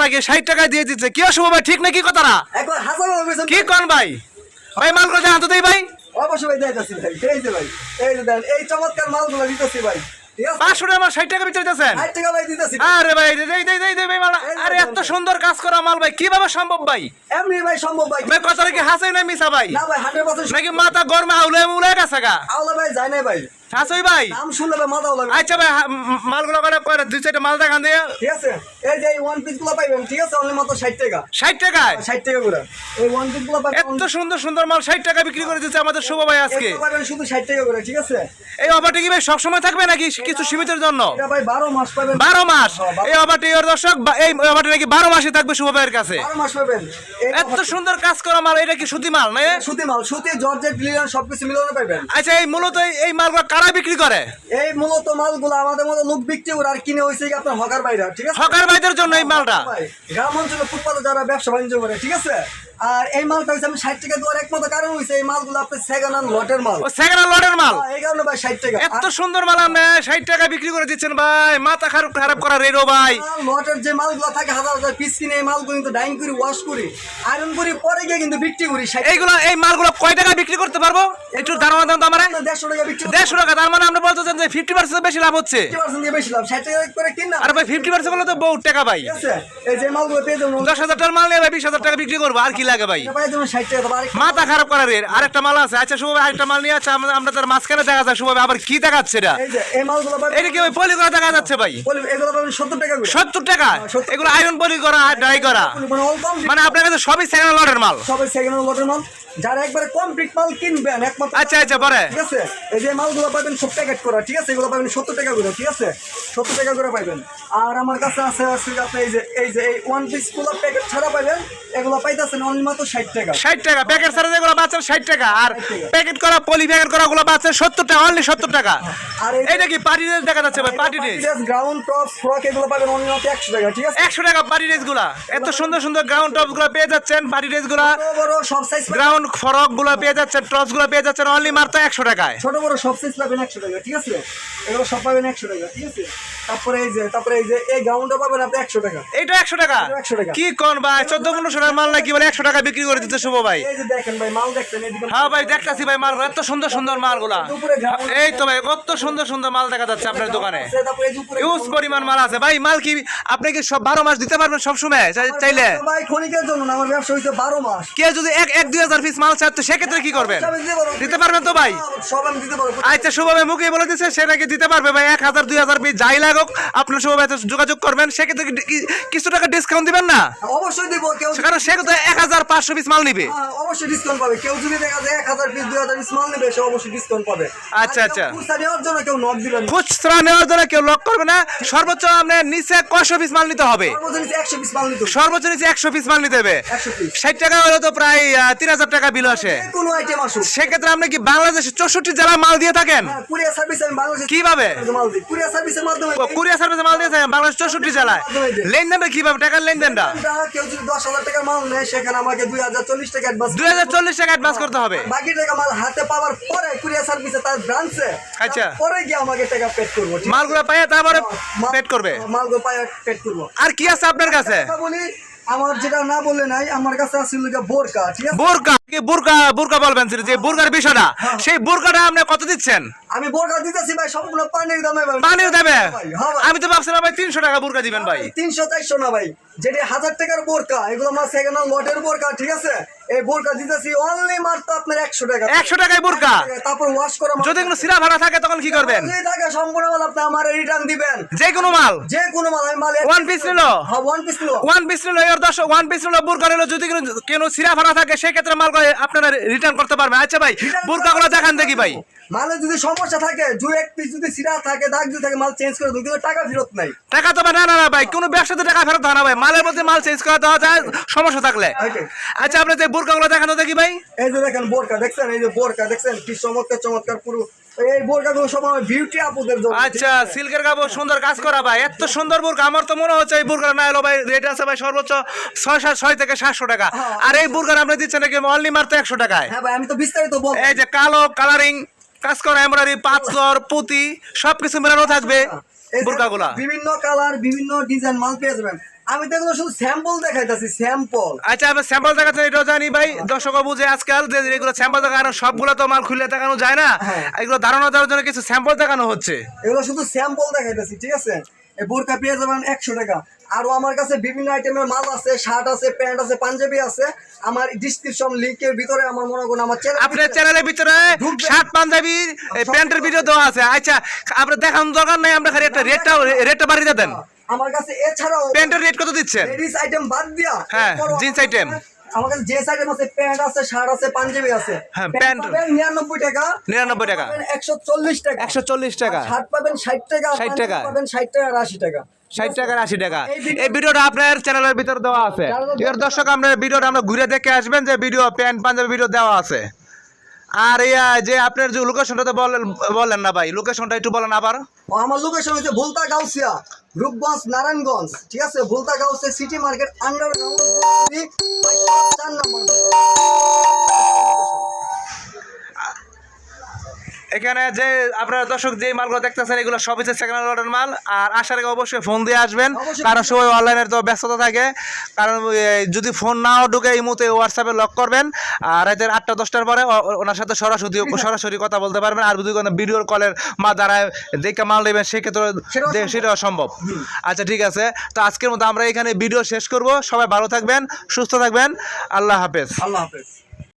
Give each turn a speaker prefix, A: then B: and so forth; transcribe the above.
A: নাকি 60 টাকায় দিয়ে দিচ্ছে কি শুভ ভাই ঠিক নাকি কথাটা
B: একবার হাজার
A: কি কোন ভাই ভাই মাল করে জানতো দেই ভাই
B: অবশ্যই ভাই দিতেছি ভাই এই যে ভাই এই যে দেন এই চমৎকার মালগুলো দিতেছি ভাই ঠিক আছে
A: 500 টাকা 60 টাকা বিক্রি দিতেছেন
B: 60 টাকা ভাই দিতেছি
A: আরে ভাই দেই ভাই মাল আরে এত সুন্দর কাজ করা মাল ভাই কিভাবে সম্ভব ভাই
B: এমনি ভাই সম্ভব ভাই
A: ভাই কথাটা কি হাসাই না মিছা ভাই
B: না ভাই 100%
A: নাকি মাথা গরমে আউলে গেছে গা
B: আওলা ভাই যায় না ভাই
A: হাসাই ভাই
B: নাম শুনলে ভাই মাথা আওলা
A: আচ্ছা ভাই মালগুলো করে দুই চারটা মাল দেখান দিয়ে
B: ঠিক আছে এই যে এই ওয়ান পিস গুলো পাইবেন ঠিক আছে অনলি মাত্র 60 টাকা
A: 60 টাকায়
B: 60 টাকা করে এই ওয়ান পিস গুলো পাইবেন
A: এত সুন্দর মাল 60 টাকা বিক্রি করে দিচ্ছে আমাদের শুভ ভাই আজকে
B: এটা পাইবেন শুধু 60 টাকা করে ঠিক আছে
A: এই অফারটা কি ভাই সবসময় থাকবে নাকি কিছু সীমিতের জন্য
B: এটা ভাই 12 মাস পাবেন
A: 12 মাস
B: হ্যাঁ,
A: এই অফারটি এর দর্শক এই অফারটা নাকি 12 মাসই থাকবে শুভ ভাইয়ের কাছে
B: 12 মাস পাবেন এই
A: এত সুন্দর কাজ করা মাল এটা কি সুতি মাল না
B: সুতি মাল সুতি জর্জেট লিনেন সবকিছু মিলানো পাইবেন
A: আচ্ছা এই মূলত এই মালগুলো কারা বিক্রি করে
B: এই মূলত মালগুলো আমাদের মতো লোক বিক্রি করে আর কিনে হইছে কি আপনার হকার বাইরা ঠিক আছে
A: হকার ভাইদের জন্য এই মালটা
B: ভাই, গ্রাম অঞ্চলে ফুটপাতে যারা ব্যবসা বাণিজ্য করে ঠিক আছে আর এই মালটা হচ্ছে আমি 60 টাকা দেওয়ার একমাত্র কারণ হইছে এই মালগুলো আপনার সেকেন্ড হ্যান্ড লটের মাল
A: ও সেকেন্ড লটের মাল
B: এই কারণে ভাই 60 টাকা
A: এত সুন্দর মাল আপনি 60 টাকা বিক্রি করে দিচ্ছেন ভাই মাথা খারাপ করা রেডো ভাই
B: লটের যে মালগুলো থাকে হাজার হাজার পিস কিনে এই মালগুলো কিন্তু ডাইং করে ওয়াশ করি আয়রন করি পরে গিয়ে কিন্তু বিক্রি করি 60
A: এই মালগুলো কয় টাকা বিক্রি করতে পারবো একটু ধারণা দেন তো আমারে
B: 150 টাকা বিক্রি
A: 150 টাকা তার মানে আপনি বলতেছেন যে 50% বেশি লাভ হচ্ছে
B: 50% দিয়ে বেশি লাভ 60 টাকা করে কিন না
A: আর ভাই 50% হলে তো বহুত টাকা ভাই
B: ঠিক আছে এই যে মালগুলো পেয়ে যাবেন
A: 10,000 টাকার মাল নিয়ে ভাই 20,000 টাকা বিক্রি করবো আর কি লাগে ভাই
B: এটা পাই যাবেন 60 টাকা আবার
A: মাথা খারাপ করার আরেকটা মাল আছে আচ্ছা শুভ ভাই আরেকটা মাল নিয়ে আছে আমরা তার মাঝখানে দেখা যায় শুভ ভাই আবার কি দেখাচ্ছে এটা
B: এই যে এই মালগুলো পাবেন
A: এটা কি ওই পলি করা দেখা যাচ্ছে ভাই
B: বলি এগুলো পাবেন 70 টাকা করে
A: 70 টাকা
B: 70
A: এগুলো আয়রন পলি করা আর ড্রাই করা
B: মানে অল কম
A: মানে আপনার কাছে সবই সেকেন্ড লটের মাল
B: সবাই সেকেন্ড হ্যান্ড লটের মাল যারা একবারে কমপ্লিট মাল কিনবেন একমাত্র
A: আচ্ছা পরে
B: ঠিক আছে এই যে মালগুলো পাবেন সব প্যাকেট করা ঠিক আছে এগুলো পাবেন 70 টাকা করে ঠিক আছে 70 টাকা করে পাবেন আর আমার কাছে আছে আপনি এই যে এই ওয়ান পিস গুলো প্যাকেট ছাড়া পাবেন এগুলো পাইতাছেন অনলি মাত্র 60 টাকা
A: 60 টাকা প্যাকেট ছাড়া যেগুলো বাচ্চার 60 টাকা আর প্যাকেট করা পলি প্যাকেট করা গুলো বাচ্চার 70 টাকা অনলি 70 টাকা
B: আর
A: এইটা কি পার্টি ড্রেস দেখা যাচ্ছে ভাই party dress
B: gown top frock এগুলো পাবেন অনলি মাত্র 100 টাকা ঠিক আছে
A: 100 টাকা পার্টি ড্রেস গুলা এত সুন্দর গ্রাউন্ড টপ গুলো পেয়ে যাচ্ছেন পার্টি ড্রেস গুলা
B: ছোট বড় সব সাইজ
A: গ্রাউন্ড ফরক গুলো পেয়ে যাচ্ছেন টপস গুলো পেয়ে যাচ্ছেন অনলি মাত্র 100 টাকায়
B: ছোট বড় সব সাইজ পাবেন 100 টাকা ঠিক আছে এগুলো সব পাবেন 100 টাকা ঠিক আছে তারপরে এই যে এই গ্রাউন্ডটা পাবেন আপনি 100 টাকা
A: এইটা 100 টাকা
B: 100 টাকা
A: কি কোন ভাই 14-15 টাকার মাল নাকি বলে 100 টাকা বিক্রি করে দিতে শুভ ভাই
B: এই যে দেখেন ভাই মাল দেখছেন এদিকে
A: হ্যাঁ ভাই দেখতাছি ভাই মাল এত সুন্দর মালগুলা
B: উপরে গ্রাউন্ড
A: এই তো ভাই কত সুন্দর মাল দেখা যাচ্ছে আপনার দোকানে
B: তারপরে এই যে উপরে
A: ইউজ পরিমাণ মাল আছে ভাই মাল কি আপনি কি সব 12 মাস দিতে পারবেন সব সময় চাইলে
B: ভাই ক্ষণিকের জন্য না আমার ব্যবসা হইছে 12 মাস
A: কেউ যদি 1-2 হাজার পিস মাল চায় তো সেক্ষেত্রে কি করবেন দিতে পারবেন তো ভাই
B: সব আমি দিতে পারবো
A: আচ্ছা শুভভাবে মুখে বলে দিচ্ছে সেটা কি দিতে পারবে ভাই 1,000-2,000 পিস যাই লাগুক আপনার শুভভাবে যোগাযোগ করবেন সেক্ষেত্রে কিছু টাকা ডিসকাউন্ট দিবেন না
B: অবশ্যই দিব কেউ
A: কারণ সে তো 1,500 পিস মাল নিবে
B: অবশ্যই ডিসকাউন্ট পাবে কেউ যদি দেখা যায় 1000 পিস 2000 পিস মাল নেবে সে অবশ্যই ডিসকাউন্ট পাবে
A: আচ্ছা
B: খুচরা নেওয়ার জন্য কেউ নক দিবেন না
A: খুচরা নেওয়ার জন্য কেউ লক করবে না সর্বোচ্চ আপনার নিচে কয়শো পিস মাল নিতে হবে
B: সর্বোচ্চ 100 পিস মাল নিতে হবে।
A: সর্বোচ্চ নিচে 100 পিস মাল নিতে হবে
B: 100 পিস
A: 60 টাকা হলে তো প্রায় 3,000 টাকা বিল আসে
B: কোনো আইটেম আসুক
A: সেক্ষেত্রে আপনি কি বাংলাদেশে 64 জেলায় মাল দিয়ে থাকেন
B: হ্যাঁ কুরিয়ার সার্ভিস আমি বাংলাদেশে
A: কিভাবে
B: মাল দিই কুরিয়ার সার্ভিসের মাধ্যমে
A: কুরিয়ার সার্ভিসে মাল দিয়ে থাকেন বাংলাদেশ 64 জেলায় লেনদেনটা কিভাবে টাকার লেনদেনটা
B: কেউ যদি 10,000 টাকার মাল নেয় সেখানে আমাকে 2040 টাকা অ্যাডভান্স
A: 2040 টাকা অ্যাডভান্স করতে হবে
B: বাকি টাকা মাল হাতে পাওয়ার পরে কুরিয়ার সার্ভিসে তার ব্রাঞ্চে
A: আচ্ছা।
B: পরে গিয়ে আমাকে টাকা পেড করব ঠিক
A: মালগুলো পাইয়া তারপরে পেড করবে
B: মালগুলো পায় পেড করব
A: আর কি আছে আপনার কাছে
B: কথা বলি আমার যেটা না বলে নাই আমার কাছে আছিল বোরকা ঠিক আছে
A: বুরকা বলবেন যে বুরকার বিষয়টা সেই বুরকাটা আপনি কত দিচ্ছেন
B: আমি বোরকা দিতেছি ভাই সম্পূর্ণ পানির দামে ভাই
A: পানির দেবে
B: হ্যাঁ ভাই।
A: আমি তো ভাবছিলাম ভাই 300 টাকা বুরকা দিবেন ভাই
B: 300-400 না ভাই যেটা 1000 টাকার বোরকা এগুলো আমার সেকেন্ড হ্যান্ড লটের বোরকা ঠিক আছে এই বোরকা দিতেছি অনলি মাত্র আপনার 100 টাকা
A: 100 টাকায় বুরকা
B: তারপর ওয়াশ করা
A: যদি কোনো সিরা ভাড়া থাকে তখন কি করবেন
B: যদি থাকে সম্পূর্ণ মাল আপনি আমার রিটার্ন দিবেন
A: যে কোনো মাল
B: যে কোনো মাল আমি মাল
A: ওয়ান পিস নিল
B: হ্যাঁ ওয়ান পিস নিলো
A: ওয়ান পিস নিল এর 1 পিস নিল বুরকা নিল যদি কোনো সিরা ভাড়া থাকে সেই ক্ষেত্রে মাল আপনারা রিটার্ন করতে পারবেন আচ্ছা ভাই বুরকাগুলো দেখান দেখি ভাই
B: মালে যদি সমস্যা থাকে এক পিস যদি সিরা থাকে দাগ যদি থাকে মাল চেঞ্জ করে দিই কিন্তু টাকা ফেরত নাই
A: টাকা তো না ভাই কোনো ব্যবসাতে টাকা ফেরত হয় না ভাই মালের মধ্যে মাল চেঞ্জ করে দেওয়া যায় সমস্যা থাকলে
B: Okay.
A: আচ্ছা আপনি যে বুরকাগুলো দেখানো দেখি ভাই
B: এই যে দেখেন বোরকা দেখছেন এই যে বোরকা দেখছেন কি চমৎকার পুরো এই বোরকাগুলো সব আমার বিউটি আপুদের জন্য
A: আচ্ছা সিল্কের কাপড় সুন্দর কাজ করা ভাই এত সুন্দর বুরকা আমার তো মনে হচ্ছে এই বুরকা না এলো ভাই রেট আছে ভাই সর্বোচ্চ 6 থেকে 700 টাকা আর এই বুরকা আপনি দিচ্ছেন নাকি অনলি মাত্র 100 টাকায়
B: হ্যাঁ ভাই আমি তো বিস্তারিত বল
A: এই যে কালো কালারিং কাজ করা এমব্রয়ডারি পাথর পুঁতি সবকিছু মেলানো থাকবে
B: এই যে
A: বুরকাগুলা
B: বিভিন্ন কালার বিভিন্ন ডিজাইন মাল পেয়ে যাবেন আমি তো এগুলো শুধু স্যাম্পল দেখাইতাছি, স্যাম্পল।
A: আচ্ছা আমি স্যাম্পল দেখাচ্ছেন এটাও জানি ভাই, দর্শকও বুঝে আজকাল যে এগুলো স্যাম্পল দেখা, কারণ সবগুলো তো মাল খুলে দেখানো যায় না,
B: হ্যাঁ।
A: এগুলো ধারণা দেওয়ার জন্য কিছু স্যাম্পল দেখানো হচ্ছে।
B: এগুলো শুধু স্যাম্পল দেখাইতেছি, ঠিক আছে? এই বোরকা পেয়ে যাবেন 100 টাকা। আরো আমার কাছে বিভিন্ন আইটেমের মাল আছে, শার্ট আছে, প্যান্ট আছে, পাঞ্জাবি আছে। আমার ডিসক্রিপশন লিংকের ভিতরে আমার মনে করুন আমার
A: আপনার চ্যানেলের ভিতরে শার্ট পাঞ্জাবি প্যান্টের ভিডিও দেওয়া আছে। আচ্ছা আপনার দেখানোর দরকার নাই, আমরা খালি একটা রেটটা বাড়িয়ে দেন।
B: আমার কাছে এছাড়াও
A: প্যান্টের রেট কত দিচ্ছেন?
B: লেডিস আইটেম বাদ দিয়া,
A: হ্যাঁ,
B: এরপরও
A: জিন্স
B: আমার
A: আইটেম।
B: কাছে- আমার কাছে জিন্স আইটেম আছে, প্যান্ট আছে, শার্ট আছে, পাঞ্জাবি আছে।
A: হ্যাঁ,
B: প্যান্ট
A: প্যান্ট
B: পাবেন 99 টাকা,
A: 99 টাকা,
B: পাবেন 140 টাকা,
A: 140 টাকা,
B: শার্ট পাবেন 60 টাকা,
A: 60 টাকা,
B: পাঞ্জাবি পাবেন 60 টাকা আর 80 টাকা।
A: 60 টাকা 80 টাকা।
B: এই
A: এই ভিডিওটা আপনার চ্যানেলের ভিতরে দেওয়া আছে। এর দর্শক আমরা ভিডিওটা আমরা ঘুরে দেখে আসবেন যে ভিডিও প্যান্ট পাঞ্জাবি ভিডিও দেওয়া আছে। আর যে আপনার যে লোকেশনটা তো বলেন না ভাই, লোকেশনটা একটু বলেন আবার।
B: ও, আমার লোকেশন হচ্ছে ভুলতা গাউসিয়া, রূপগঞ্জ, নারায়ণগঞ্জ, ঠিক আছে? Bhulta Gausia city market underground 4 নম্বর।
A: এখানে যে আপনারা দর্শক যে মালগুলো দেখতেছেন এগুলো সব হচ্ছে সেকেন্ড হ্যান্ড অর্ডার মাল। আর আসার আগে অবশ্যই ফোন দিয়ে আসবেন,
B: অবশ্যই।
A: কারণ সবাই অনলাইনের তো ব্যস্ততা থাকে। কারণ যদি ফোন নাও ঢুকে এই মুহূর্তে হোয়াটসঅ্যাপে লক করবেন, আর রাতের 8টা 10টার পরে ওনার সাথে সরাসরি কথা বলতে পারবেন। আর যদি কোনো ভিডিওর কলের দ্বারা দেখে মাল নেবেন সেক্ষেত্রে সেটাও সম্ভব। আচ্ছা ঠিক আছে, তো আজকের মতো আমরা এখানে ভিডিও শেষ করব। সবাই ভালো থাকবেন, সুস্থ থাকবেন, আল্লাহ হাফেজ।
B: আল্লাহ হাফেজ।